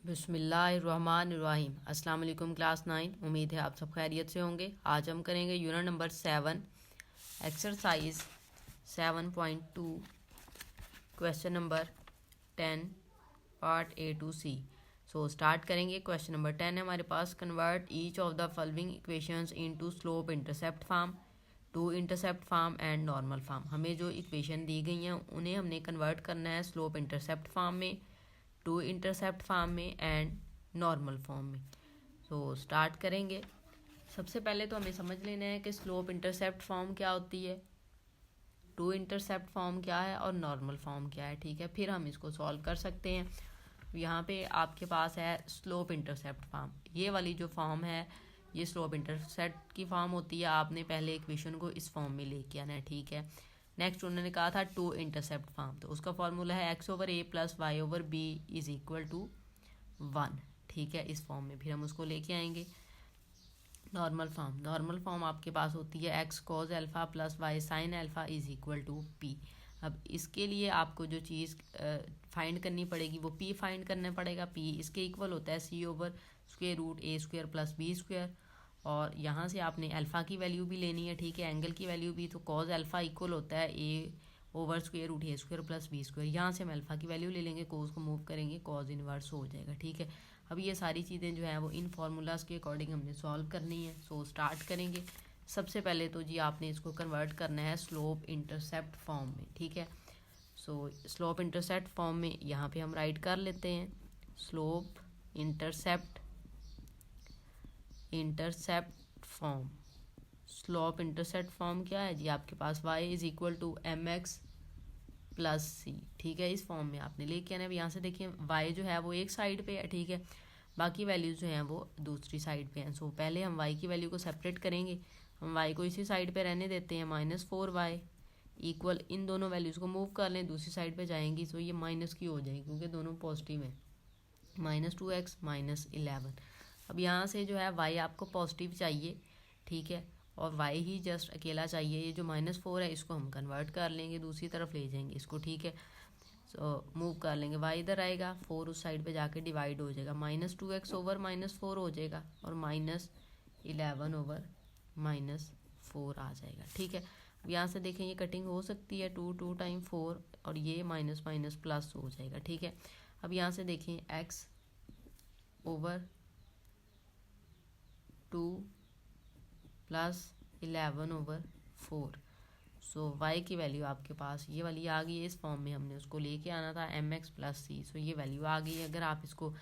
बिस्मिल्लाहिर्रहमानिर्रहीम। अस्सलाम वालेकुम क्लास 9। उम्मीद है आप सब खैरियत से होंगे। आज हम करेंगे unit number 7 exercise 7.2 question number 10 part A to C. So start करेंगे। क्वेश्चन नंबर 10 है हमारे पास। Convert each of the following equations into slope intercept form, two intercept form and normal form. हमें जो इक्वेशन दी गई हैं उन्हें हमने कन्वर्ट करना है स्लोप इंटरसेप्ट फॉर्म में, टू इंटरसेप्ट फॉर्म में एंड नॉर्मल फॉर्म में। सो स्टार्ट करेंगे। सबसे पहले तो हमें समझ लेना है कि स्लोप इंटरसेप्ट फॉर्म क्या होती है, टू इंटरसेप्ट फॉर्म क्या है और नॉर्मल फॉर्म क्या है। ठीक है, फिर हम इसको सॉल्व कर सकते हैं। यहाँ पे आपके पास है स्लोप इंटरसेप्ट फॉर्म। ये वाली जो फॉर्म है ये स्लोप इंटरसेप्ट की फॉर्म होती है। आपने पहले इक्वेशन को इस फॉर्म में लेके आना है। ठीक है, नेक्स्ट उन्होंने कहा था टू इंटरसेप्ट फॉर्म, तो उसका फॉर्मूला है x/a + y/b = 1। ठीक है, इस फॉर्म में फिर हम उसको लेके आएंगे। नॉर्मल फॉर्म आपके पास होती है x cos α + y sin α = p। अब इसके लिए आपको जो चीज़ फाइंड करनी पड़ेगी वो p फाइंड करना पड़ेगा। p इसके इक्वल होता है c/√a² + b²। और यहाँ से आपने अल्फ़ा की वैल्यू भी लेनी है। ठीक है, एंगल की वैल्यू भी, तो cos अल्फ़ा इक्वल होता है a/√a² + b²। यहाँ से हम अल्फ़ा की वैल्यू ले लेंगे, कोस को मूव करेंगे, cos इनवर्स हो जाएगा। ठीक है, अब ये सारी चीज़ें जो है वो इन फार्मूलाज के अकॉर्डिंग हमने सॉल्व करनी है। सो स्टार्ट करेंगे। सबसे पहले तो जी आपने इसको कन्वर्ट करना है स्लोप इंटरसेप्ट फॉर्म में। ठीक है, सो स्लोप इंटरसेप्ट फॉर्म में यहाँ पे हम राइट कर लेते हैं slope intercept form. Slope intercept form क्या है जी, आपके पास y = mx + c। ठीक है, इस फॉर्म में आपने लेके आना है। यहाँ से देखिए y जो है वो एक साइड पे है। ठीक है, बाकी वैल्यूज जो हैं वो दूसरी साइड पे हैं। सो पहले हम y की वैल्यू को सेपरेट करेंगे। हम y को इसी साइड पे रहने देते हैं। -4y इक्वल, इन दोनों वैल्यूज़ को मूव कर लें, दूसरी साइड पे जाएंगी तो ये माइनस की हो जाएगी क्योंकि दोनों पॉजिटिव हैं। -2x -11। अब यहाँ से जो है y आपको पॉजिटिव चाहिए। ठीक है, और y ही जस्ट अकेला चाहिए। ये जो -4 है इसको हम कन्वर्ट कर लेंगे, दूसरी तरफ ले जाएंगे इसको। ठीक है, सो मूव कर लेंगे, y इधर आएगा, 4 उस साइड पे जाके डिवाइड हो जाएगा, -2x/-4 हो जाएगा और -11/-4 आ जाएगा। ठीक है, अब यहाँ से देखें ये कटिंग हो सकती है, 2 टाइम 4 और ये माइनस माइनस प्लस हो जाएगा। ठीक है, अब यहाँ से देखें x/2 + 11/4। सो y की वैल्यू आपके पास ये वाली आ गई है। इस फॉर्म में हमने उसको लेके आना था mx + c। सो ये वैल्यू आ गई है। अगर आप इसको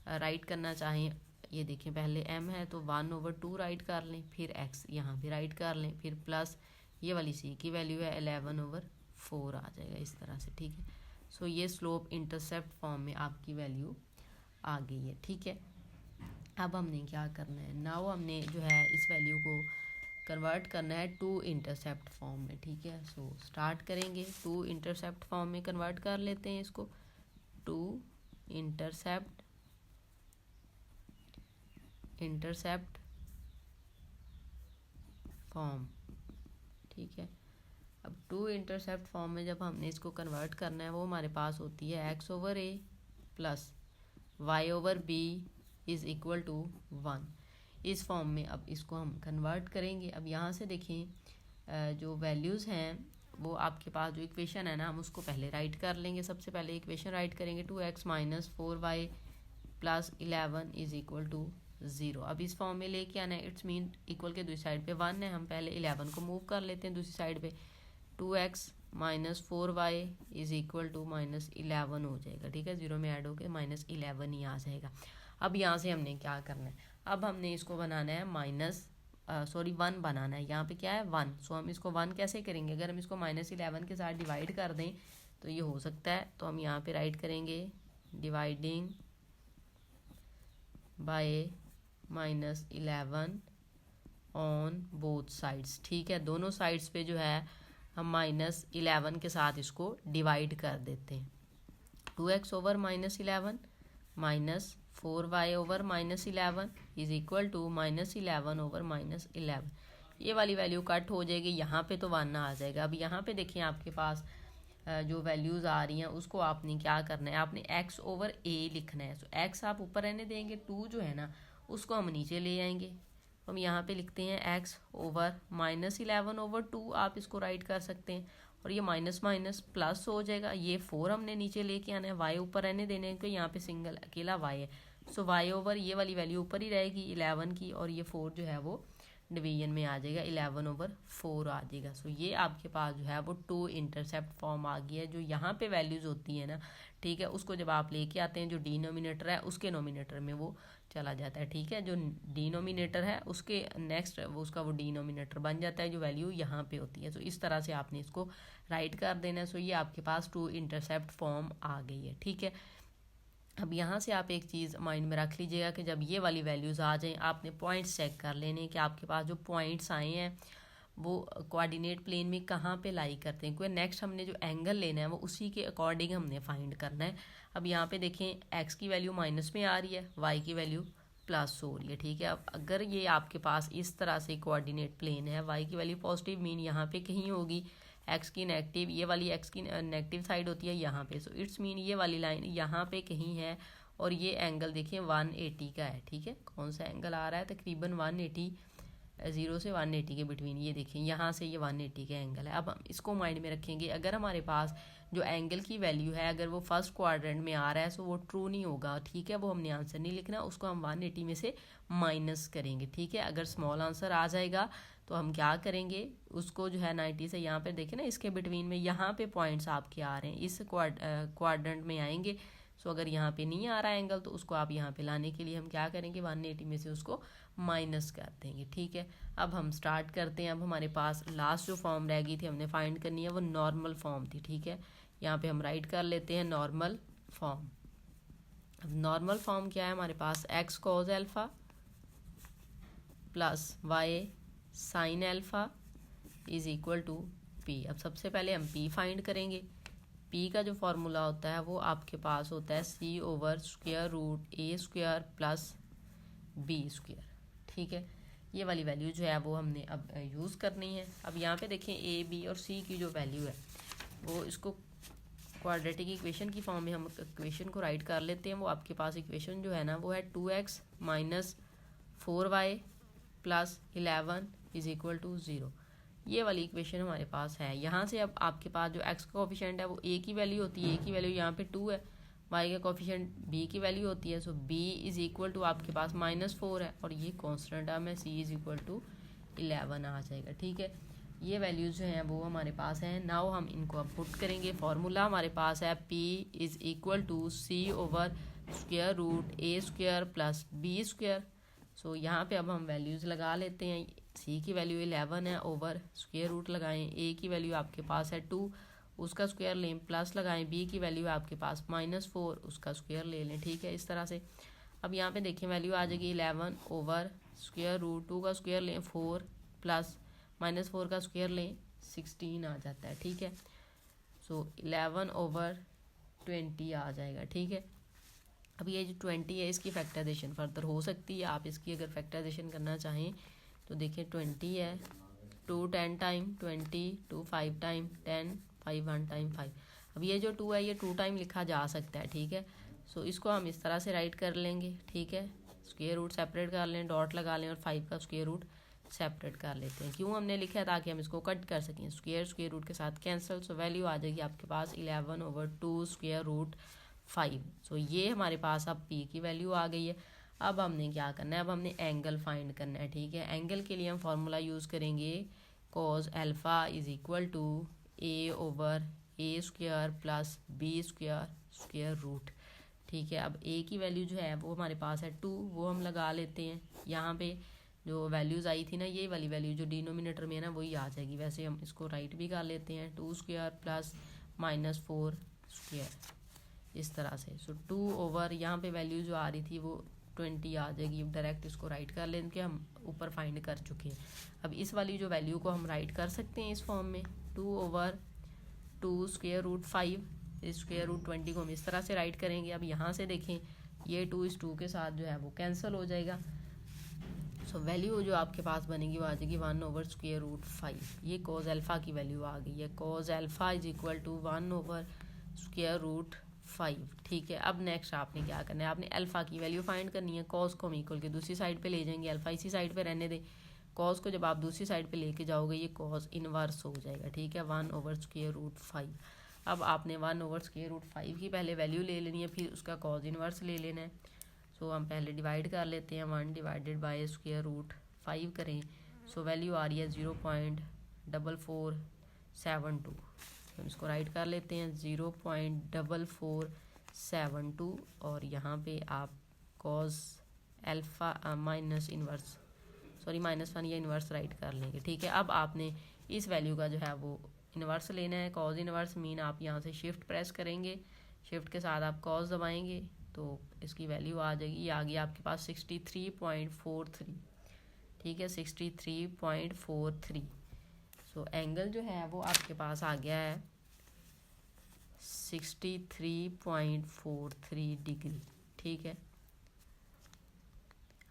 राइट करना चाहें, ये देखें पहले m है तो 1/2 राइट कर लें, फिर x यहाँ भी राइट कर लें, फिर प्लस ये वाली c की वैल्यू है 11/4 आ जाएगा इस तरह से। ठीक है, सो ये स्लोप इंटरसेप्ट फॉर्म में आपकी वैल्यू आ गई है। ठीक है, अब हमने क्या करना है, नाउ हमने जो है इस वैल्यू को कन्वर्ट करना है टू इंटरसेप्ट फॉर्म में। ठीक है, सो स्टार्ट करेंगे। टू इंटरसेप्ट फॉर्म में कन्वर्ट कर लेते हैं इसको, टू इंटरसेप्ट फॉर्म। ठीक है, अब टू इंटरसेप्ट फॉर्म में जब हमने इसको कन्वर्ट करना है वो हमारे पास होती है x/a + y/b = 1। इस फॉर्म में अब इसको हम कन्वर्ट करेंगे। अब यहाँ से देखें जो वैल्यूज़ हैं वो आपके पास जो इक्वेशन है ना, हम उसको पहले राइट कर लेंगे। सबसे पहले इक्वेशन राइट करेंगे, 2x - 4y + 11 = 0। अब इस फॉर्म में लेके आना है, इट्स मीन इक्वल के दूसरी साइड पे 1 है, हम पहले 11 को मूव कर लेते हैं दूसरी साइड पे, 2x - 4y = -11 हो जाएगा। ठीक है, 0 में ऐड होकर -11 ही आ जाएगा। अब यहाँ से हमने क्या करना है, अब हमने इसको बनाना है 1 बनाना है। यहाँ पे क्या है 1। सो हम इसको 1 कैसे करेंगे, अगर हम इसको -11 के साथ डिवाइड कर दें तो ये हो सकता है। तो हम यहाँ पे राइट करेंगे dividing by -11 on both sides. ठीक है, दोनों साइड्स पे जो है हम -11 के साथ इसको डिवाइड कर देते हैं। 2x/-11 -4y/-11 = -11/-11। ये वाली वैल्यू कट हो जाएगी, यहाँ पे तो 1 आ जाएगा। अब यहाँ पे देखें आपके पास जो वैल्यूज़ आ रही हैं उसको आपने क्या करना है, आपने x ओवर a लिखना है। सो x आप ऊपर रहने देंगे, 2 जो है ना उसको हम नीचे ले आएंगे। हम यहाँ पे लिखते हैं x ओवर -11 ओवर 2, आप इसको राइट कर सकते हैं, और ये माइनस माइनस प्लस हो जाएगा। ये 4 हमने नीचे लेके आना है, y ऊपर रहने देने को, यहाँ पे सिंगल अकेला y है। सो y ओवर ये वाली वैल्यू ऊपर ही रहेगी 11 की, और ये 4 जो है वो डिवीजन में आ जाएगा, 11 ओवर 4 आ जाएगा। सो ये आपके पास जो है वो 2 इंटरसेप्ट फॉर्म आ गई है। जो यहाँ पे वैल्यूज़ होती है ना, ठीक है, उसको जब आप लेके आते हैं जो डिनोमिनेटर है उसके नोमिनेटर में वो चला जाता है, ठीक है। जो डिनोमिनेटर है उसके नेक्स्ट उसका वो डिनोमिनेटर बन जाता है, जो वैल्यू यहाँ पे होती है। सो इस तरह से आपने इसको राइट कर देना है। सो ये आपके पास 2 इंटरसेप्ट फॉर्म आ गई है, ठीक है। अब यहाँ से आप एक चीज़ माइंड में रख लीजिएगा कि जब ये वाली वैल्यूज़ आ जाएं, आपने पॉइंट्स चेक कर लेने कि आपके पास जो पॉइंट्स आए हैं वो कोऑर्डिनेट प्लेन में कहाँ पे लाई करते हैं, क्योंकि नेक्स्ट हमने जो एंगल लेना है वो उसी के अकॉर्डिंग हमने फाइंड करना है। अब यहाँ पे देखें x की वैल्यू माइनस में आ रही है, y की वैल्यू प्लस हो रही है, ठीक है। अब अगर ये आपके पास इस तरह से कोऑर्डिनेट प्लेन है, y की वैल्यू पॉजिटिव मीन यहाँ पे कहीं होगी, x की नेगेटिव, ये वाली x की नेगेटिव साइड होती है यहाँ पे। सो इट्स मीन ये वाली लाइन यहाँ पे कहीं है, और ये एंगल देखिए 180 का है, ठीक है। कौन सा एंगल आ रहा है, तकरीबन 180, 0 से 180 के बिटवीन, ये देखिए यहाँ से ये 180 का एंगल है। अब हम इसको माइंड में रखेंगे, अगर हमारे पास जो एंगल की वैल्यू है अगर वो फर्स्ट क्वाड्रेंट में आ रहा है तो वो ट्रू नहीं होगा, ठीक है। वो हमने आंसर नहीं लिखना, उसको हम 180 में से माइनस करेंगे, ठीक है। अगर स्मॉल आंसर आ जाएगा तो हम क्या करेंगे, उसको जो है 90 से यहाँ पे देखें ना इसके बिटवीन में यहाँ पे पॉइंट्स आपके आ रहे हैं, इस क्वाड्रेंट में आएंगे। सो अगर यहाँ पे नहीं आ रहा है एंगल तो उसको आप यहाँ पे लाने के लिए हम क्या करेंगे, 180 में से उसको माइनस कर देंगे, ठीक है। अब हम स्टार्ट करते हैं। अब हमारे पास लास्ट जो फॉर्म रह गई थी हमने फाइंड करनी है वो नॉर्मल फॉर्म थी, ठीक है। यहाँ पे हम राइट कर लेते हैं नॉर्मल फॉर्म। अब नॉर्मल फॉर्म क्या है हमारे पास, x cos alpha plus y sine alpha is equal to p। अब सबसे पहले हम p फाइंड करेंगे। p का जो फॉर्मूला होता है वो आपके पास होता है c over square root a square plus b square, ठीक है। ये वाली वैल्यू जो है वो हमने अब यूज़ करनी है। अब यहाँ पे देखें a b और c की जो वैल्यू है वो इसको क्वाड्रेटिक इक्वेशन की फॉर्म में हम इक्वेशन को राइट कर लेते हैं। वो आपके पास इक्वेशन जो है ना वो है 2x minus 4y plus 11 is equal to 0। ये वाली इक्वेशन हमारे पास है। यहाँ से अब आपके पास जो x का कोफिशिएंट है वो a की वैल्यू होती है, a की वैल्यू यहाँ पे 2 है, y का कोफिशिएंट b की वैल्यू होती है। सो b इज इक्वल टू आपके पास -4 है, और ये कॉन्स्टेंट टर्म है c इज इक्वल टू 11 आ जाएगा, ठीक है। ये वैल्यूज़ जो हैं वो हमारे पास हैं। नाउ हम इनको अब पुट करेंगे। फार्मूला हमारे पास है p is equal to c over square root a square plus b square. So यहाँ पे अब हम वैल्यूज़ लगा लेते हैं। c की वैल्यू 11 है, ओवर स्क्वायर रूट लगाएं, a की वैल्यू आपके पास है 2, उसका स्क्वायर लें, प्लस लगाएं, b की वैल्यू आपके पास -4, उसका स्क्वायर ले लें, ठीक है। इस तरह से अब यहाँ पे देखें वैल्यू आ जाएगी 11 ओवर स्क्वायर रूट 2 का स्क्वायर लें 4 प्लस -4 का स्क्वायर लें 16 आ जाता है, ठीक है। सो 11 ओवर 20 आ जाएगा, ठीक है। अब ये जो 20 है इसकी फैक्टराइजेशन फर्दर हो सकती है। आप इसकी अगर फैक्टराइजेशन करना चाहें तो देखिए 20 है 2 10 टाइम 20, 2 5 टाइम 10, 5 1 टाइम 5। अब ये जो 2 है ये 2 टाइम लिखा जा सकता है, ठीक है। सो इसको हम इस तरह से राइट कर लेंगे, ठीक है। स्क्वायर रूट सेपरेट कर लें, डॉट लगा लें, और 5 का स्क्वायर रूट सेपरेट कर लेते हैं। क्यों हमने लिखा है, ताकि हम इसको कट कर सकें। स्क्वायर रूट के साथ कैंसिल, सो वैल्यू आ जाएगी आपके पास 11 ओवर 2 स्क्वायर रूट 5। सो ये हमारे पास अब p की वैल्यू आ गई है। अब हमने क्या करना है, अब हमने एंगल फाइंड करना है, ठीक है। एंगल के लिए हम फार्मूला यूज़ करेंगे cos alpha is equal to a over a square plus b square square root, ठीक है। अब a की वैल्यू जो है वो हमारे पास है 2, वो हम लगा लेते हैं। यहाँ पे जो वैल्यूज़ आई थी ना, ये वाली वैल्यू जो डिनोमिनेटर में है ना वही आ जाएगी। वैसे हम इसको राइट भी कर लेते हैं, 2 स्क्वायर प्लस -4 स्क्वायर, इस तरह से। सो 2 ओवर यहाँ पे वैल्यू जो आ रही थी वो 20 आ जाएगी। डायरेक्ट इसको राइट कर लें कि हम ऊपर फाइंड कर चुके हैं। अब इस वाली जो वैल्यू को हम राइट कर सकते हैं इस फॉर्म में, 2 ओवर 2 स्क्वायर रूट 5, इस स्क्वायर रूट 20 को हम इस तरह से राइट करेंगे। अब यहाँ से देखें ये 2 इस 2 के साथ जो है वो कैंसिल हो जाएगा। सो वैल्यू जो आपके पास बनेगी वो आ जाएगी 1/√5। ये कॉज अल्फ़ा की वैल्यू आ गई है। Cos alpha is equal to 1/√5। ठीक है, अब नेक्स्ट आपने क्या करना है, आपने अल्फ़ा की वैल्यू फाइंड करनी है। कॉज को हम इक्वल के दूसरी साइड पे ले जाएंगे, अल्फ़ा इसी साइड पे रहने दें। कॉज को जब आप दूसरी साइड पे लेके जाओगे ये कॉज इनवर्स हो जाएगा। ठीक है, 1/√5। अब आपने 1/√5 की पहले वैल्यू ले लेनी है, फिर उसका कॉज इनवर्स ले लेना है। सो हम पहले डिवाइड कर लेते हैं, 1/√5 करें। सो वैल्यू आ रही है 0.4472। हम इसको राइट कर लेते हैं 0.4472 और यहाँ पे आप कॉज अल्फ़ा माइनस इनवर्स -1 या इन्वर्स राइट कर लेंगे। ठीक है, अब आपने इस वैल्यू का जो है वो इन्वर्स लेना है। कॉज इन्वर्स मीन आप यहाँ से शिफ्ट प्रेस करेंगे, शिफ्ट के साथ आप कॉज दबाएंगे तो इसकी वैल्यू आ जाएगी। ये आ गई आपके पास 63.43। ठीक है, 63.43। सो एंगल जो है वो आपके पास आ गया है 63.43 डिग्री। ठीक है,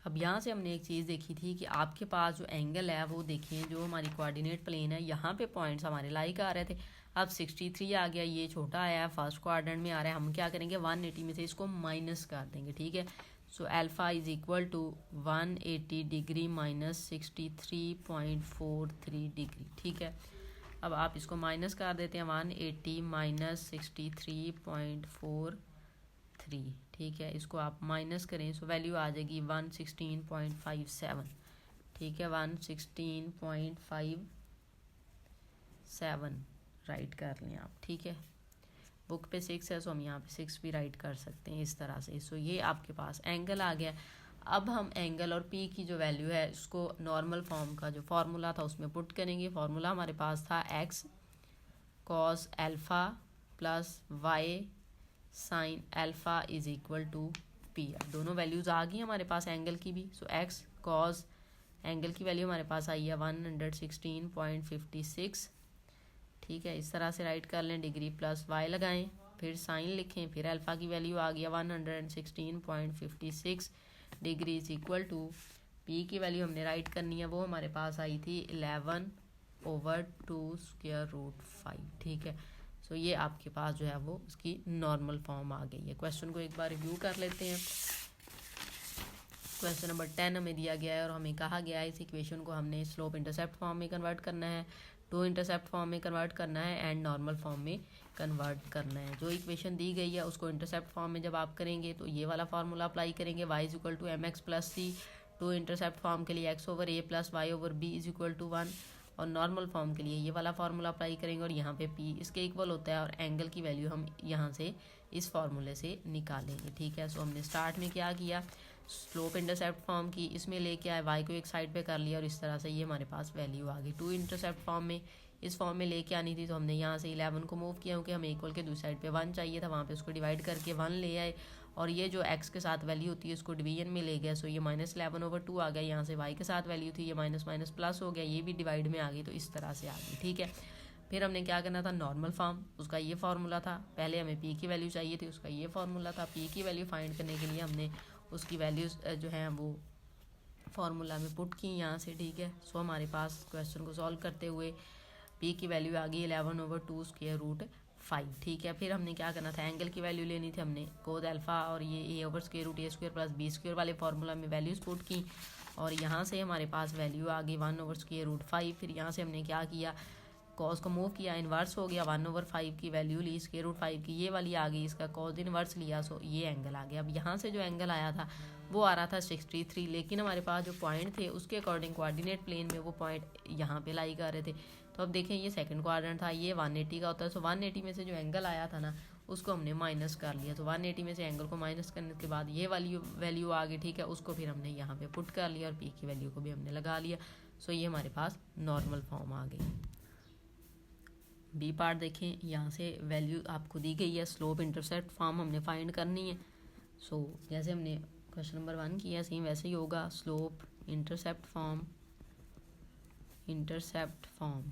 अब यहाँ से हमने एक चीज़ देखी थी कि आपके पास जो एंगल है वो देखिए, जो हमारी कोऑर्डिनेट प्लेन है यहाँ पे पॉइंट्स हमारे लाइक आ रहे थे। अब 63 आ गया, ये छोटा आया है, फर्स्ट क्वाड्रेंट में आ रहा है। हम क्या करेंगे, 180 में से इसको माइनस कर देंगे। ठीक है, so alpha is equal to 180 degree minus 63.43 degree. ठीक है, अब आप इसको माइनस कर देते हैं, 180 माइनस 63.43। ठीक है, इसको आप माइनस करें सो वैल्यू आ जाएगी 116.57। ठीक है, 116.57 राइट कर लें आप। ठीक है, बुक पे 6 है सो हम यहाँ पे 6 भी राइट कर सकते हैं इस तरह से। सो ये आपके पास एंगल आ गया। अब हम एंगल और पी की जो वैल्यू है उसको नॉर्मल फॉर्म का जो फार्मूला था उसमें पुट करेंगे। फार्मूला हमारे पास था x cos alpha plus y sine alpha is equal to P. दोनों वैल्यूज़ आ गई हमारे पास एंगल की भी। सो x cos एंगल की वैल्यू हमारे पास आई है 116.56। ठीक है, इस तरह से राइट कर लें, डिग्री प्लस y लगाएं, फिर साइन लिखें, फिर अल्फ़ा की वैल्यू आ गया 116.56 degree is equal to P की वैल्यू हमने राइट करनी है, वो हमारे पास आई थी 11/2√5। ठीक है, सो ये आपके पास जो है वो उसकी नॉर्मल फॉर्म आ गई है। क्वेश्चन को एक बार रिव्यू कर लेते हैं। क्वेश्चन नंबर 10 हमें दिया गया है और हमें कहा गया है इस इक्वेशन को हमने स्लोप इंटरसेप्ट फॉर्म में कन्वर्ट करना है, टू इंटरसेप्ट फॉर्म में कन्वर्ट करना है एंड नॉर्मल फॉर्म में कन्वर्ट करना है। जो इक्वेशन दी गई है उसको इंटरसेप्ट फॉर्म में जब आप करेंगे तो ये वाला फार्मूला अप्लाई करेंगे, y is equal to mx plus c। Two intercept form के लिए x/a plus y/b is equal to 1 और नॉर्मल फॉर्म के लिए ये वाला फार्मूला अप्लाई करेंगे और यहाँ पे p इसके इक्वल होता है और एंगल की वैल्यू हम यहाँ से इस फार्मूले से निकालेंगे। ठीक है, सो हमने स्टार्ट में क्या किया, स्लोप इंटरसेप्ट फॉर्म की इसमें लेके आए, y को एक साइड पे कर लिया और इस तरह से ये हमारे पास वैल्यू आ गई। टू इंटरसेप्ट फॉर्म में इस फॉर्म में लेके आनी थी तो हमने यहाँ से 11 को मूव किया क्योंकि हमें इक्वल के दूसरी साइड पे 1 चाहिए था, वहाँ पे उसको डिवाइड करके 1 ले आए और ये जो x के साथ वैल्यू होती है उसको डिवीजन में ले गया। सो ये -11/2 आ गया। यहाँ से y के साथ वैल्यू थी, ये माइनस माइनस प्लस हो गया, ये भी डिवाइड में आ गई, तो इस तरह से आ गई। ठीक है, फिर हमने क्या करना था, नॉर्मल फॉर्म, उसका ये फार्मूला था। पहले हमें p की वैल्यू चाहिए थी, उसका ये फार्मूला था। p की वैल्यू फाइंड करने के लिए हमने उसकी वैल्यूज़ जो है वो फार्मूला में पुट की यहाँ से। ठीक है, सो हमारे पास क्वेश्चन को सॉल्व करते हुए p की वैल्यू आ गई 11/2√5। ठीक है, फिर हमने क्या करना था, एंगल की वैल्यू लेनी थी। हमने कोस अल्फ़ा और ये a/√a² प्लस b² वाले फार्मूला में वैल्यूज़ पुट की और यहाँ से हमारे पास वैल्यू आ गई 1/√5। फिर यहाँ से हमने क्या किया, कॉस को मूव किया, इन्वर्स हो गया, 1/5 की वैल्यू ली, √5 की ये वाली आ गई, इसका कॉस इन्वर्स लिया, सो ये एंगल आ गया। अब यहाँ से जो एंगल आया था वो आ रहा था 63, लेकिन हमारे पास जो पॉइंट थे उसके अकॉर्डिंग कोऑर्डिनेट प्लेन में वो पॉइंट यहाँ पे लाई कर रहे थे। तो अब देखें ये सेकंड क्वाड्रेंट था, ये 180 का होता है। सो 180 में से जो एंगल आया था ना उसको हमने माइनस कर लिया। तो 180 में से एंगल को माइनस करने के बाद ये वैल्यू आ गई। ठीक है, उसको फिर हमने यहाँ पे पुट कर लिया और पी की वैल्यू को भी हमने लगा लिया। सो ये हमारे पास नॉर्मल फॉर्म आ गई। बी पार्ट देखें, यहाँ से वैल्यू आपको दी गई है, स्लोप इंटरसेप्ट फॉर्म हमने फाइंड करनी है। सो जैसे हमने क्वेश्चन नंबर 1 किया सेम वैसे ही होगा। Slope intercept form,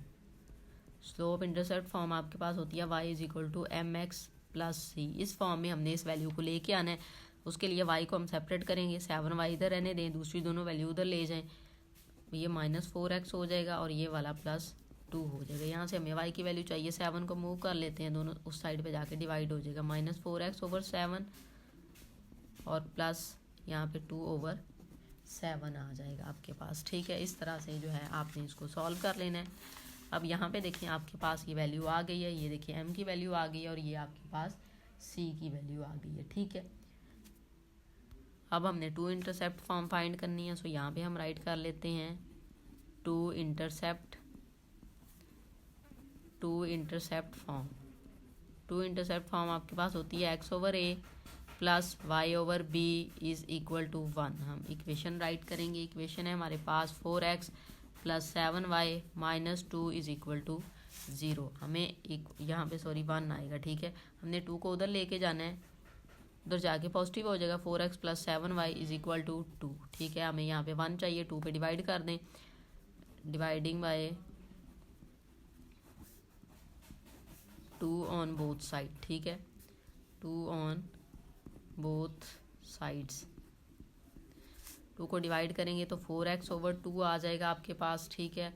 slope intercept form आपके पास होती है y is equal to mx plus c। इस फॉर्म में हमने इस वैल्यू को लेके आना है। उसके लिए y को हम सेपरेट करेंगे, 7y इधर रहने दें, दूसरी दोनों वैल्यू उधर ले जाएं, ये -4x हो जाएगा और ये वाला +2 हो जाएगा। यहाँ से हमें y की वैल्यू चाहिए, 7 को मूव कर लेते हैं, दोनों उस साइड पे जाके डिवाइड हो जाएगा, -4x/7 और प्लस यहाँ पे 2/7 आ जाएगा आपके पास। ठीक है, इस तरह से जो है आपने इसको सॉल्व कर लेना है। अब यहाँ पे देखिए आपके पास ये वैल्यू आ गई है, ये देखिए m की वैल्यू आ गई है और ये आपके पास c की वैल्यू आ गई है। ठीक है, अब हमने 2 इंटरसेप्ट फॉर्म फाइंड करनी है। सो यहाँ पे हम राइट कर लेते हैं 2 इंटरसेप्ट फॉर्म। 2 इंटरसेप्ट फॉर्म आपके पास होती है x/a plus y/b is equal to 1। हम इक्वेशन राइट करेंगे, इक्वेशन है हमारे पास 4x plus 7y minus 2 is equal to 0। हमें यहाँ पे 1 आएगा। ठीक है, हमने 2 को उधर लेके जाना है, उधर जाके पॉजिटिव हो जाएगा, 4x plus 7y is equal to 2। ठीक है, हमें यहाँ पे 1 चाहिए, 2 पे डिवाइड कर दें, dividing by 2 on both side. ठीक है, 2 ऑन बोथ साइड्स, 2 को डिवाइड करेंगे तो 4x/2 आ जाएगा आपके पास। ठीक है,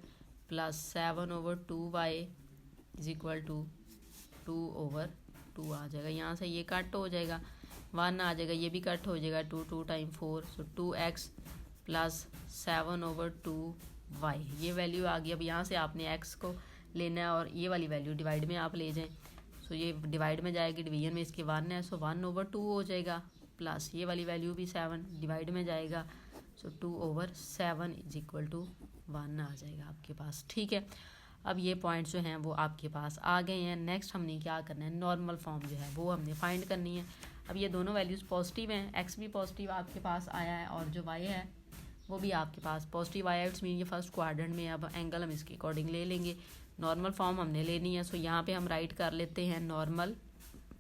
plus 7/2y is equal to 2/2 आ जाएगा। यहाँ से ये कट हो जाएगा, 1 आ जाएगा, ये भी कट हो जाएगा, 2 टाइम 4, सो 2x प्लस 7/2y ये वैल्यू आ गई। अब यहाँ से आपने x को लेना है और ये वाली वैल्यू डिवाइड में आप ले जाएं, सो ये डिवाइड में जाएगी, डिवीजन में इसके 1 है, सो 1/2 हो जाएगा, प्लस ये वाली वैल्यू भी 7 डिवाइड में जाएगा, सो 2/7 इज इक्वल टू 1 आ जाएगा आपके पास। ठीक है, अब ये पॉइंट्स जो हैं वो आपके पास आ गए हैं। नेक्स्ट हमने क्या करना है, नॉर्मल फॉर्म जो है वो हमने फाइंड करनी है। अब ये दोनों वैल्यूज़ पॉजिटिव हैं, x भी पॉजिटिव आपके पास आया है और जो y है वो भी आपके पास पॉजिटिव आया है, इट्स मीन ये फर्स्ट क्वाड्रेंट में। अब एंगल हम इसके अकॉर्डिंग ले लेंगे, नॉर्मल फॉर्म हमने लेनी है। सो यहाँ पे हम राइट कर लेते हैं नॉर्मल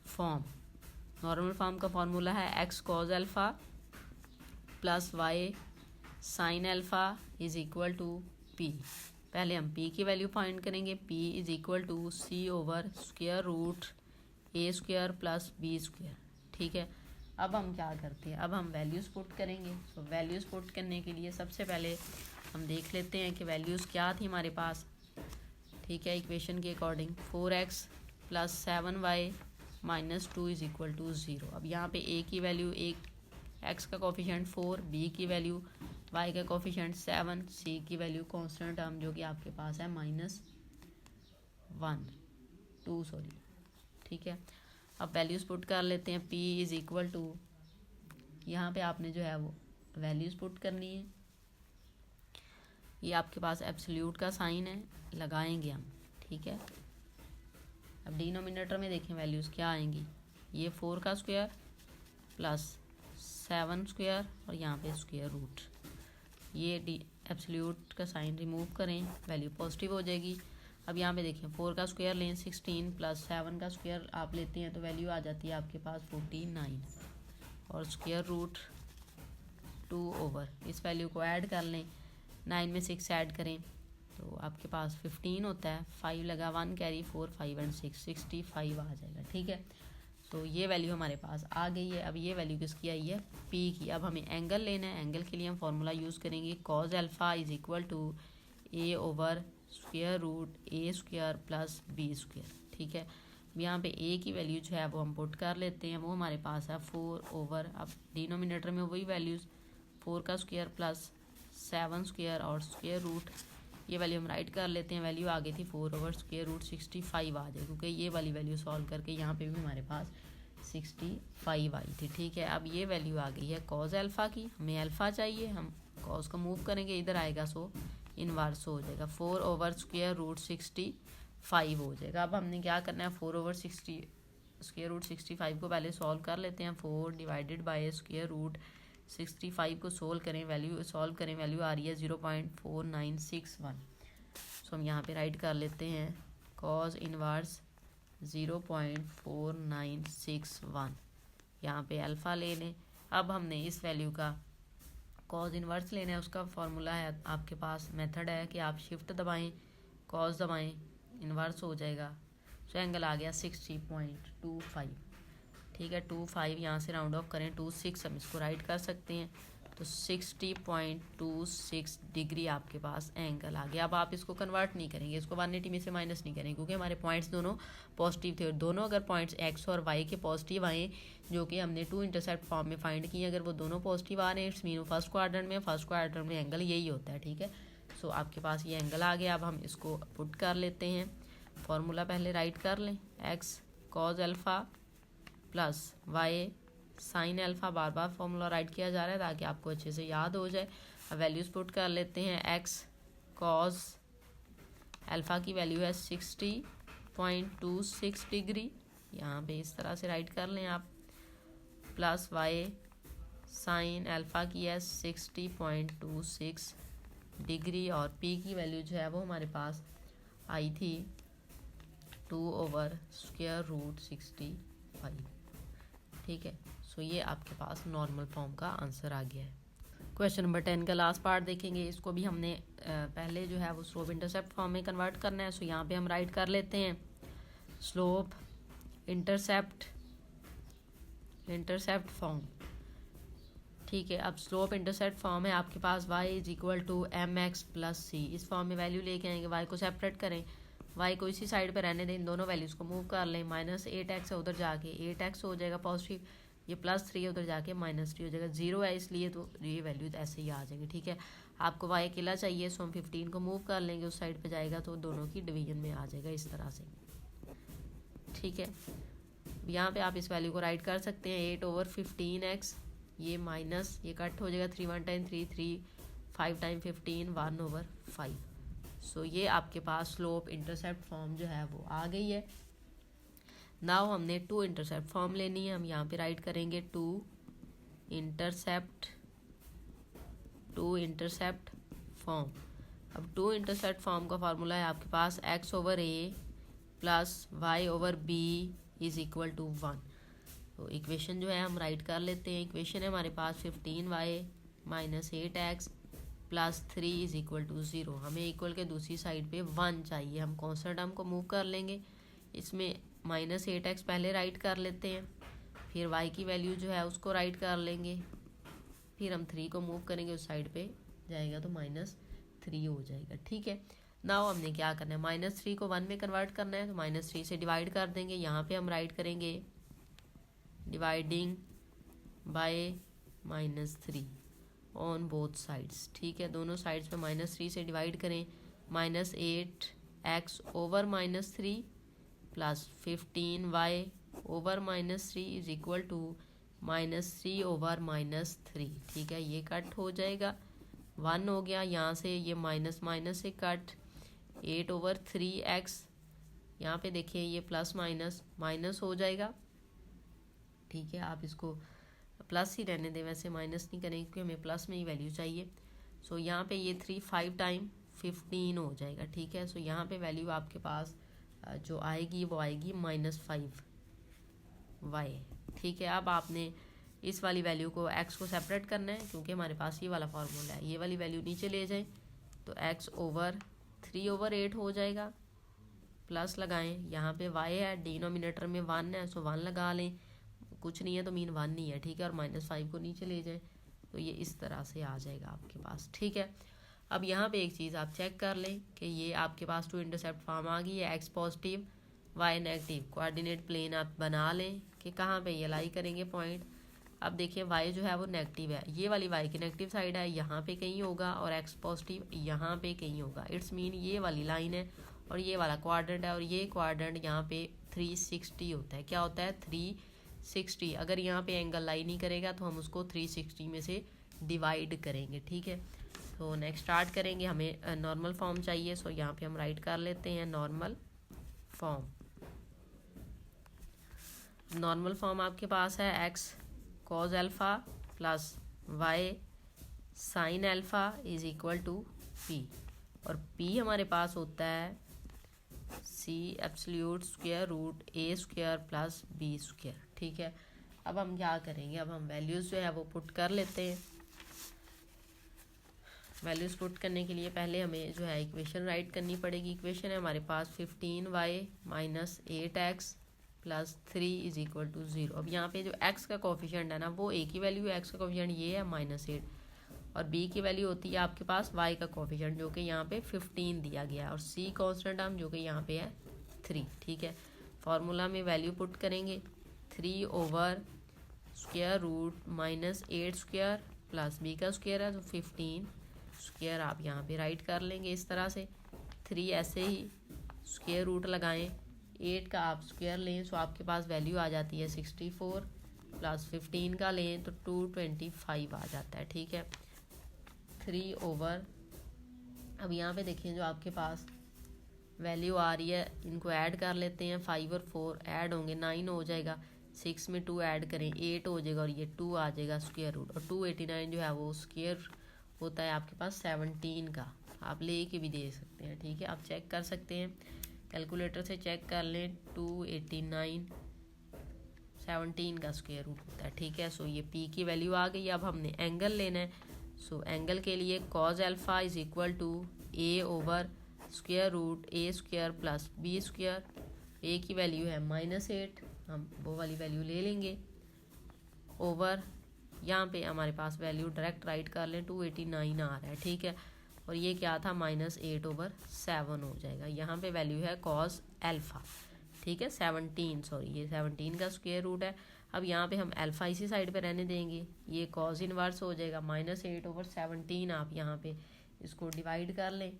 फॉर्म। नॉर्मल फॉर्म का फॉर्मूला है x cos alpha plus y sin alpha is equal to p। पहले हम p की वैल्यू फाइंड करेंगे, p is equal to c/√a² plus b²। ठीक है, अब हम क्या करते हैं, अब हम वैल्यूज़ पुट करेंगे। तो वैल्यूज़ पुट करने के लिए सबसे पहले हम देख लेते हैं कि वैल्यूज़ क्या थी हमारे पास। ठीक है, इक्वेशन के according 4x plus 7y minus 2 is equal to 0। अब यहाँ पे a की वैल्यू, x का कोफिशिएंट 4, b की वैल्यू, y का कोफिशिएंट 7, c की वैल्यू कांस्टेंट टर्म जो कि आपके पास है -2। ठीक है, अब वैल्यूज़ पुट कर लेते हैं, p इज़ इक्वल टू, यहाँ पे आपने जो है वो वैल्यूज़ पुट करनी है। ये आपके पास एब्सोल्यूट का साइन है, लगाएंगे हम। ठीक है, अब डिनोमिनेटर में देखें वैल्यूज़ क्या आएंगी, ये 4 का स्क्वायर प्लस 7 स्क्वायर और यहाँ पे स्क्वायर रूट, ये एब्सोल्यूट का साइन रिमूव करें, वैल्यू पॉजिटिव हो जाएगी। अब यहाँ पे देखें 4 का स्क्वायर लें 16 प्लस 7 का स्क्वायर आप लेते हैं तो वैल्यू आ जाती है आपके पास 49 और स्क्वायर रूट 2 इस वैल्यू को ऐड कर लें, 9 में 6 ऐड करें तो आपके पास 15 होता है, 5 लगा, 1 कैरी, 4 5 एंड 6 65 आ जाएगा। ठीक है, तो ये वैल्यू हमारे पास आ गई है। अब ये वैल्यू किसकी आई है, p की। अब हमें एंगल लेना है, एंगल के लिए हम फार्मूला यूज़ करेंगे cos alpha is equal to a/√a² plus b²। ठीक है, यहाँ पे a की वैल्यू जो है वो हम पुट कर लेते हैं, वो हमारे पास है 4। अब डिनोमिनेटर में वही वैल्यूज़ 4 का स्क्वायर प्लस 7 स्क्वायर और स्क्वायर रूट, ये वैल्यू हम राइट कर लेते हैं, वैल्यू आ गई थी 4/√65 आ जाए, क्योंकि ये वाली वैल्यू सॉल्व करके यहाँ पे भी हमारे पास 65 आई थी। ठीक है, अब ये वैल्यू आ गई है cos अल्फ़ा की, हमें अल्फ़ा चाहिए, हम cos को मूव करेंगे, इधर आएगा सो इनवर्स हो जाएगा, 4/√65 हो जाएगा। अब हमने क्या करना है, 4/60√65 को पहले सॉल्व कर लेते हैं, 4 डिवाइडेड बाय √65 को सॉल्व करें, वैल्यू आ रही है 0.4961। सो हम यहाँ पे राइट कर लेते हैं cos इनवर्स 0.4961, यहाँ पे अल्फ़ा ले लें। अब हमने इस वैल्यू का cos इनवर्स लेना है, उसका फॉर्मूला है आपके पास, मेथड है कि आप शिफ्ट दबाएं, cos दबाएं, इनवर्स हो जाएगा। सो एंगल आ गया 60.25। ठीक है। 2 5 यहाँ से राउंड ऑफ करें 2 6 हम इसको राइट कर सकते हैं, तो 60.26 डिग्री आपके पास एंगल आ गया। अब आप इसको कन्वर्ट नहीं करेंगे, इसको 180 में से माइनस नहीं करेंगे क्योंकि हमारे पॉइंट्स दोनों पॉजिटिव थे, और दोनों अगर पॉइंट्स एक्स और वाई के पॉजिटिव आए जो कि हमने 2 इंटरसेप्ट फॉर्म में फाइंड किए, अगर वो दोनों पॉजिटिव आ रहे हैं इट्स मीन फर्स्ट क्वाड्रेंट में एंगल यही होता है। ठीक है, सो आपके पास ये एंगल आ गया। अब हम इसको पुट कर लेते हैं, फॉर्मूला पहले राइट कर लें, x cos alpha plus Y sine alpha, बार बार फॉर्मूला राइट किया जा रहा है ताकि आपको अच्छे से याद हो जाए। अब वैल्यूज़ पुट कर लेते हैं, एक्स कॉज अल्फ़ा की वैल्यू है 60.26 डिग्री, यहाँ पे इस तरह से राइट कर लें आप, प्लस वाई साइन अल्फ़ा की है 60.26 डिग्री, और पी की वैल्यू जो है वो हमारे पास आई थी 2/√65। ठीक है, सो ये आपके पास नॉर्मल फॉर्म का आंसर आ गया है। क्वेश्चन नंबर 10 का लास्ट पार्ट देखेंगे, इसको भी हमने पहले जो है वो स्लोप इंटरसेप्ट फॉर्म में कन्वर्ट करना है। सो यहाँ पे हम राइट कर लेते हैं स्लोप इंटरसेप्ट फॉर्म। ठीक है, अब स्लोप इंटरसेप्ट फॉर्म है आपके पास y = mx + c। इस फॉर्म में वैल्यू लेके आएंगे, y को सेपरेट करें, y को इसी साइड पे रहने दें, इन दोनों वैल्यूज़ को मूव कर लें, -8x है उधर जाके 8x हो जाएगा पॉजिटिव, ये +3 है उधर जाके -3 हो जाएगा, 0 है इसलिए तो ये वैल्यू ऐसे ही आ जाएगी। ठीक है, आपको y अकेला चाहिए, सो हम 15 को मूव कर लेंगे, उस साइड पे जाएगा तो दोनों की डिवीजन में आ जाएगा इस तरह से। ठीक है, यहाँ पे आप इस वैल्यू को राइट कर सकते हैं 8/15x, ये माइनस ये कट हो जाएगा, 3 1 टाइम 3 3 5 टाइम 15 1/5। सो ये आपके पास स्लोप इंटरसेप्ट फॉर्म जो है वो आ गई है। नाउ हमने 2 इंटरसेप्ट फॉर्म लेनी है, हम यहाँ पे राइट करेंगे 2 इंटरसेप्ट फॉर्म। अब 2 इंटरसेप्ट फॉर्म का फार्मूला है आपके पास x/a + y/b = 1। तो इक्वेशन जो है हम राइट कर लेते हैं, इक्वेशन है हमारे पास 15y - 8x + 3 = 0। हमें इक्वल के दूसरी साइड पे 1 चाहिए, हम कॉन्स्टेंट टर्म को मूव कर लेंगे, इसमें -8x पहले राइट कर लेते हैं, फिर y की वैल्यू जो है उसको राइट कर लेंगे, फिर हम 3 को मूव करेंगे उस साइड पे जाएगा तो -3 हो जाएगा। ठीक है, नाउ हमने क्या करना है, -3 को 1 में कन्वर्ट करना है, तो -3 से डिवाइड कर देंगे, यहाँ पे हम राइट करेंगे dividing by -3 on both sides. ठीक है, दोनों साइड्स पे -3 से डिवाइड करें, -8x/-3 + 15y/-3 = -3/-3। ठीक है, ये कट हो जाएगा, 1 हो गया, यहाँ से ये माइनस माइनस से कट, 8/3x, यहाँ पे देखिए ये प्लस माइनस माइनस हो जाएगा। ठीक है, आप इसको प्लस ही रहने दें, वैसे माइनस नहीं करेंगे क्योंकि हमें प्लस में ही वैल्यू चाहिए। सो यहाँ पे ये 3 5 टाइम 15 हो जाएगा। ठीक है, सो यहाँ पे वैल्यू आपके पास जो आएगी वो आएगी -5y। ठीक है, अब आपने इस वाली वैल्यू को x को सेपरेट करना है क्योंकि हमारे पास ये वाला फार्मूला है, ये वाली वैल्यू नीचे ले जाएं तो x/3/8 हो जाएगा, प्लस लगाएं, यहाँ पे y है, डिनोमिनेटर में 1 है, सो 1 लगा लें, कुछ नहीं है तो मीन 1 नहीं है। ठीक है, और -5 को नीचे ले जाएं तो ये इस तरह से आ जाएगा आपके पास। ठीक है, अब यहाँ पे एक चीज़ आप चेक कर लें कि ये आपके पास 2 इंटरसेप्ट फॉर्म आ गई है, x positive y negative, coordinate plane आप बना लें कि कहाँ पे ये लाई करेंगे पॉइंट। अब देखिए y जो है वो नेगेटिव है, ये वाली y की नेगेटिव साइड है, यहाँ पे कहीं होगा, और x पॉजिटिव यहाँ पे कहीं होगा, इट्स मीन ये वाली लाइन है और ये वाला क्वाड्रेंट है, और ये क्वाड्रेंट यहाँ पे 360 होता है। क्या होता है? 360। अगर यहाँ पे एंगल लाई नहीं करेगा तो हम उसको 360 में से डिवाइड करेंगे। ठीक है, तो नेक्स्ट स्टार्ट करेंगे, हमें नॉर्मल फॉर्म चाहिए, सो यहाँ पे हम राइट कर लेते हैं नॉर्मल फॉर्म। नॉर्मल फॉर्म आपके पास है x cos alpha plus y sin alpha = p, और p हमारे पास होता है c�absolute² + b²। ठीक है, अब हम क्या करेंगे, अब हम वैल्यूज़ जो है वो पुट कर लेते हैं। वैल्यूज़ पुट करने के लिए पहले हमें जो है इक्वेशन राइट करनी पड़ेगी। इक्वेशन है हमारे पास 15y - 8x plus 3 is equal to 0। अब यहाँ पे जो x का कोफिशिएंट है ना वो एक ही वैल्यू है, x का कोफिशिएंट ये है -8 और b की वैल्यू होती है आपके पास y का कोफिशिएंट जो कि यहाँ पे 15 दिया गया है और c कांस्टेंट टर्म जो कि यहाँ पे है 3। ठीक है, फार्मूला में वैल्यू पुट करेंगे 3 over square root -8 square plus b का स्क्वायर है तो 15 स्क्वायर आप यहाँ पे राइट कर लेंगे इस तरह से। 3 ऐसे ही स्क्वायर रूट लगाएं, 8 का आप स्क्वायर लें तो आपके पास वैल्यू आ जाती है 64 प्लस 15 का लें तो 225 आ जाता है। ठीक है, 3 ओवर, अब यहाँ पे देखिए जो आपके पास वैल्यू आ रही है इनको ऐड कर लेते हैं, 5 और 4 ऐड होंगे 9 हो जाएगा, 6 में 2 ऐड करें 8 हो जाएगा और ये 2 आ जाएगा स्क्वायर रूट और 289 जो है वो स्क्वायर होता है आपके पास 17 का, आप ले के भी दे सकते हैं। ठीक है, आप चेक कर सकते हैं, कैलकुलेटर से चेक कर लें, 289 17 का स्क्वायर रूट होता है। ठीक है, सो ये p की वैल्यू आ गई। अब हमने एंगल लेना है, सो एंगल के लिए cos alpha is equal to a over square root a square plus b square. a की वैल्यू है -8, हम वो वाली वैल्यू ले लेंगे ओवर, यहाँ पे हमारे पास वैल्यू डायरेक्ट राइट कर लें 289 आ रहा है। ठीक है, और ये क्या था -8 ओवर 7 हो जाएगा। यहाँ पे वैल्यू है कॉस अल्फा। ठीक है, 17 सॉरी ये 17 का स्क्वायर रूट है। अब यहाँ पे हम अल्फा इसी साइड पे रहने देंगे, ये कॉस इनवर्स हो जाएगा -8 ओवर 17। आप यहाँ पे इसको डिवाइड कर लें,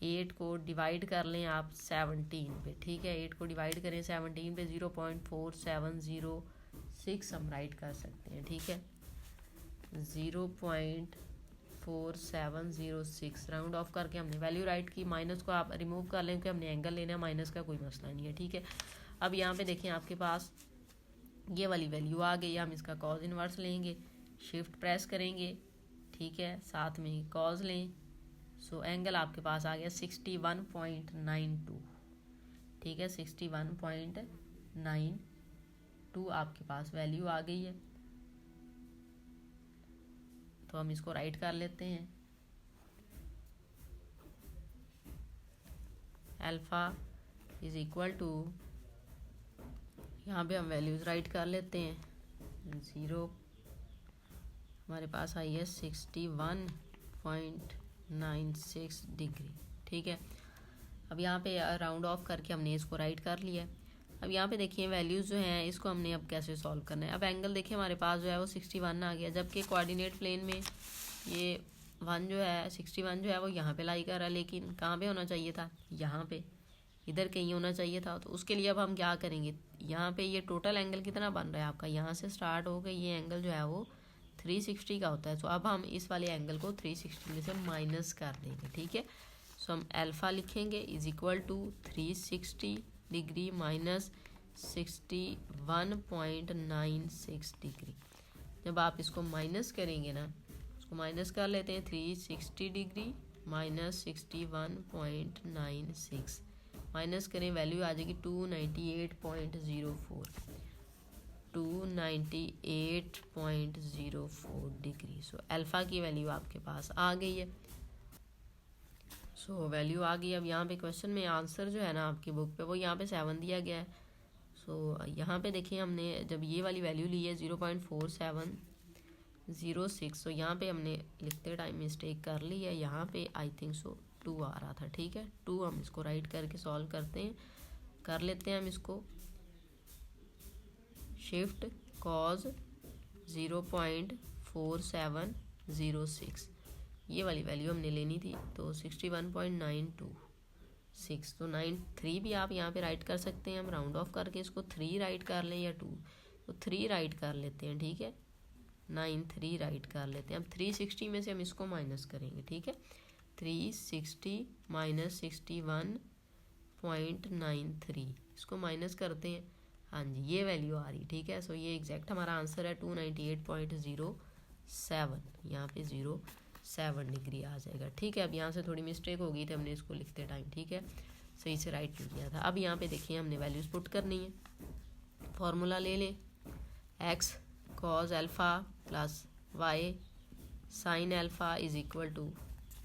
8 को डिवाइड कर लें आप 17 पे। ठीक है, 8 को डिवाइड करें 17 पे 0.4706 हम राइट कर सकते हैं। ठीक है, 0.4706 राउंड ऑफ करके हमने वैल्यू राइट की। माइनस को आप रिमूव कर लें क्योंकि हमने एंगल लेना है, माइनस का कोई मसला नहीं है। ठीक है, अब यहाँ पे देखें आपके पास ये वाली वैल्यू आ गई, हम इसका कॉज इनवर्स लेंगे, शिफ्ट प्रेस करेंगे। ठीक है, साथ में ही कॉज लें, सो एंगल आपके पास आ गया 61.92। ठीक है, 61.92 आपके पास वैल्यू आ गई है, तो हम इसको राइट कर लेते हैं। अल्फा इज इक्वल टू, यहाँ पे हम वैल्यूज राइट कर लेते हैं, 0 हमारे पास आई है 61.96 डिग्री। ठीक है, अब यहाँ पे राउंड ऑफ करके हमने इसको राइट कर लिया। अब यहाँ पे देखिए वैल्यूज़ जो हैं इसको हमने अब कैसे सॉल्व करना है। अब एंगल देखिए हमारे पास जो है वो 61 आ गया, जबकि कोऑर्डिनेट प्लेन में ये 1 जो है 61 जो है वो यहाँ पे लाई कर रहा है, लेकिन कहाँ पे होना चाहिए था, यहाँ पे इधर कहीं होना चाहिए था। तो उसके लिए अब हम क्या करेंगे, यहाँ पे ये टोटल एंगल कितना बन रहा है आपका, यहाँ से स्टार्ट हो गई ये एंगल जो है वो 360 का होता है। तो अब हम इस वाले एंगल को 360 में से माइनस कर देंगे। ठीक है, सो हम अल्फा लिखेंगे is equal to 360 degree minus 61.96 degree. जब आप इसको माइनस करेंगे ना, इसको माइनस कर लेते हैं, 360 डिग्री माइनस 61.96 माइनस करें, वैल्यू आ जाएगी 298.04 डिग्री। सो अल्फा की वैल्यू आपके पास आ गई है। सो वैल्यू आ गई। अब यहाँ पे क्वेश्चन में आंसर जो है ना आपकी बुक पे वो यहाँ पे 7 दिया गया है। सो यहाँ पे देखिए हमने जब ये वाली वैल्यू ली है 0.4706, तो यहाँ पे हमने लिखते टाइम मिस्टेक कर ली है, यहाँ पे आई थिंक सो 2 आ रहा था। ठीक है, 2 हम इसको राइट करके सॉल्व करते हैं, कर लेते हैं हम इसको, शिफ्ट कॉज 0.4706 ये वाली वैल्यू हमने लेनी थी, तो 61.926, तो 93 भी आप यहाँ पे राइट कर सकते हैं। हम राउंड ऑफ करके इसको 3 राइट कर लें या 2, तो 3 राइट कर लेते हैं। ठीक है, 93 राइट कर लेते हैं। अब 360 में से हम इसको माइनस करेंगे। ठीक है, 360 माइनस 61.93 इसको माइनस करते हैं। हाँ जी, ये वैल्यू आ रही। ठीक है, सो ये एग्जैक्ट हमारा आंसर है 298.07, यहाँ पे 07 डिग्री आ जाएगा। ठीक है, अब यहाँ से थोड़ी मिस्टेक हो गई थी हमने इसको लिखते टाइम। ठीक है, सही से राइट नहीं किया था। अब यहाँ पे देखिए हमने वैल्यूज पुट करनी है, फॉर्मूला ले लें, x cos alpha plus Y sine alpha is equal to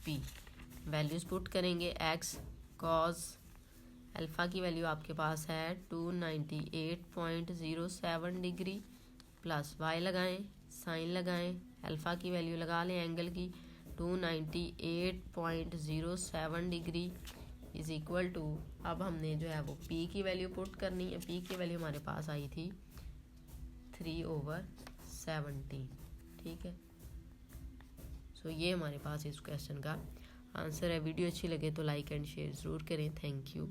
p. Values put करेंगे, एक्स कॉज अल्फ़ा की वैल्यू आपके पास है 298.07 डिग्री प्लस वाई लगाएं, साइन लगाएं, अल्फ़ा की वैल्यू लगा लें एंगल की 298.07 डिग्री इज़ इक्वल टू, अब हमने जो है वो पी की वैल्यू पुट करनी है। पी की वैल्यू हमारे पास आई थी 3/17। ठीक है, सो ये हमारे पास इस क्वेश्चन का आंसर है। वीडियो अच्छी लगे तो लाइक एंड शेयर ज़रूर करें। Thank you.